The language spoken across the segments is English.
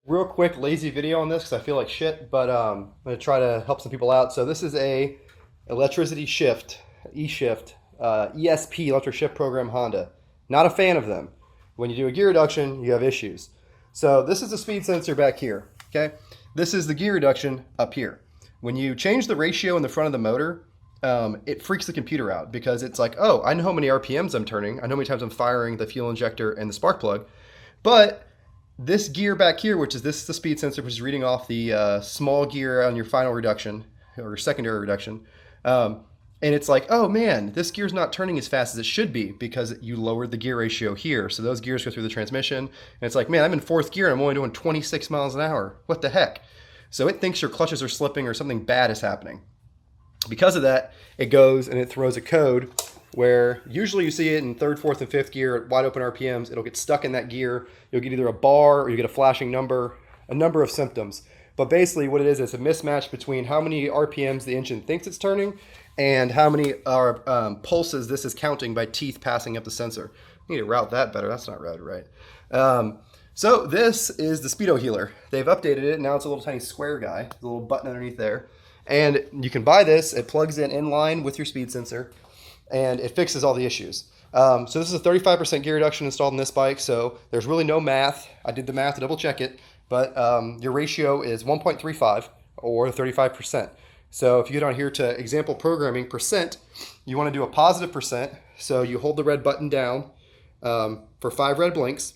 Real quick, lazy video on this because I feel like shit, but I'm gonna try to help some people out. So this is a electricity shift, E-shift, ESP electric shift program Honda. Not a fan of them. When you do a gear reduction, you have issues. So this is the speed sensor back here. Okay, this is the gear reduction up here. When you change the ratio in the front of the motor, it freaks the computer out because it's like, oh, I know how many RPMs I'm turning. I know how many times I'm firing the fuel injector and the spark plug, but this gear back here, which is this is the speed sensor, which is reading off the small gear on your final reduction or secondary reduction. And it's like, oh man, this gear's not turning as fast as it should be because you lowered the gear ratio here. So those gears go through the transmission. And it's like, man, I'm in fourth gear and I'm only doing 26 miles an hour. What the heck? So it thinks your clutches are slipping or something bad is happening. Because of that, it goes and it throws a code where usually you see it in third, fourth, and fifth gear at wide open RPMs. It'll get stuck in that gear. You'll get either a bar or you get a flashing number, a number of symptoms. But basically what it is, it's a mismatch between how many RPMs the engine thinks it's turning and how many pulses this is counting by teeth passing up the sensor. I need to route that better. That's not routed right. So this is the Speedo Healer. They've updated it. Now it's a little tiny square guy, a little button underneath there. And you can buy this. It plugs in line with your speed sensor, and it fixes all the issues. So this is a 35% gear reduction installed in this bike, so there's really no math. I did the math to double check it, but your ratio is 1.35 or 35%. So if you get on here to example programming percent, you want to do a positive percent. So you hold the red button down for 5 red blinks,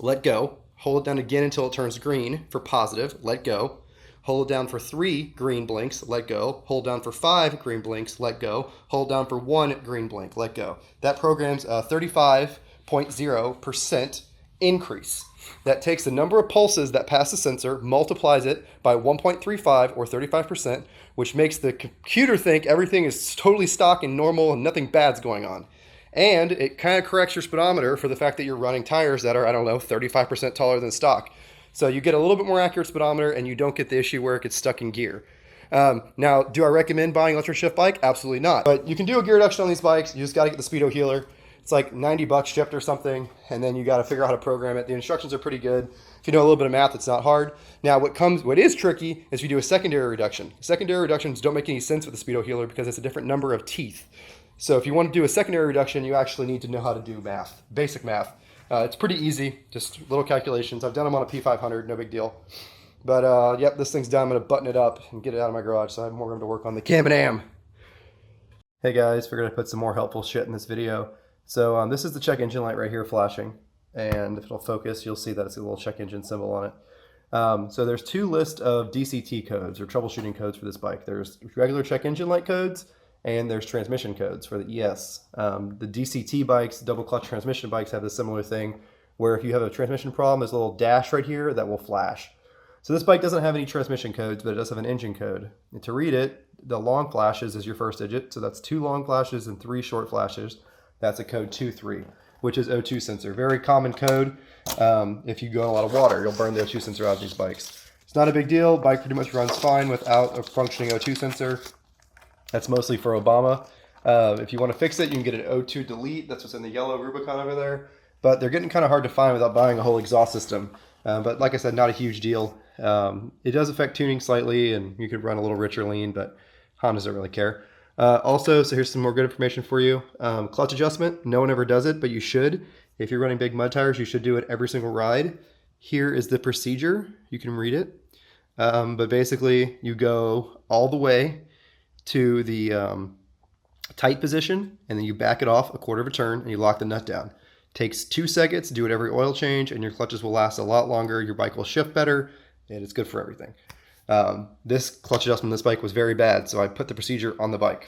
let go, hold it down again until it turns green for positive, let go. Hold down for 3 green blinks, let go. Hold down for 5 green blinks, let go. Hold down for 1 green blink, let go. That program's a 35.0% increase. That takes the number of pulses that pass the sensor, multiplies it by 1.35 or 35%, which makes the computer think everything is totally stock and normal and nothing bad's going on. And it kind of corrects your speedometer for the fact that you're running tires that are, I don't know, 35% taller than stock. So you get a little bit more accurate speedometer and you don't get the issue where it gets stuck in gear. Now, do I recommend buying an electric shift bike? Absolutely not. But you can do a gear reduction on these bikes. You just got to get the Speedo Healer. It's like 90 bucks shipped or something, and then you got to figure out how to program it. The instructions are pretty good. If you know a little bit of math, it's not hard. Now, what is tricky is if you do a secondary reduction. Secondary reductions don't make any sense with the Speedo Healer because it's a different number of teeth. So if you want to do a secondary reduction, you actually need to know how to do math, basic math. It's pretty easy, just little calculations. I've done them on a P500, no big deal. But yep, this thing's done. I'm going to button it up and get it out of my garage so I have more room to work on the Cam and Am. Hey guys, figured I'd put some more helpful shit in this video. So this is the check engine light right here flashing. And if it'll focus, you'll see that it's a little check engine symbol on it. So there's 2 lists of DCT codes or troubleshooting codes for this bike. There's regular check engine light codes and there's transmission codes for the ES. The DCT bikes, double clutch transmission bikes, have this similar thing where if you have a transmission problem, there's a little dash right here that will flash. So this bike doesn't have any transmission codes, but it does have an engine code. And to read it, the long flashes is your first digit. So that's 2 long flashes and 3 short flashes. That's a code 23, which is O2 sensor. Very common code. If you go in a lot of water, you'll burn the O2 sensor out of these bikes. It's not a big deal. Bike pretty much runs fine without a functioning O2 sensor. That's mostly for Obama. If you want to fix it, you can get an O2 delete. That's what's in the yellow Rubicon over there. But they're getting kind of hard to find without buying a whole exhaust system. But like I said, not a huge deal. It does affect tuning slightly, and you could run a little richer lean, but Hondas don't really care. Also, so here's some more good information for you. Clutch adjustment, no one ever does it, but you should. If you're running big mud tires, you should do it every single ride. Here is the procedure. You can read it. But basically, you go all the way to the tight position, and then you back it off a quarter of a turn, and you lock the nut down. Takes 2 seconds, do it every oil change, and your clutches will last a lot longer. Your bike will shift better, and it's good for everything. This clutch adjustment on this bike was very bad, so I put the procedure on the bike.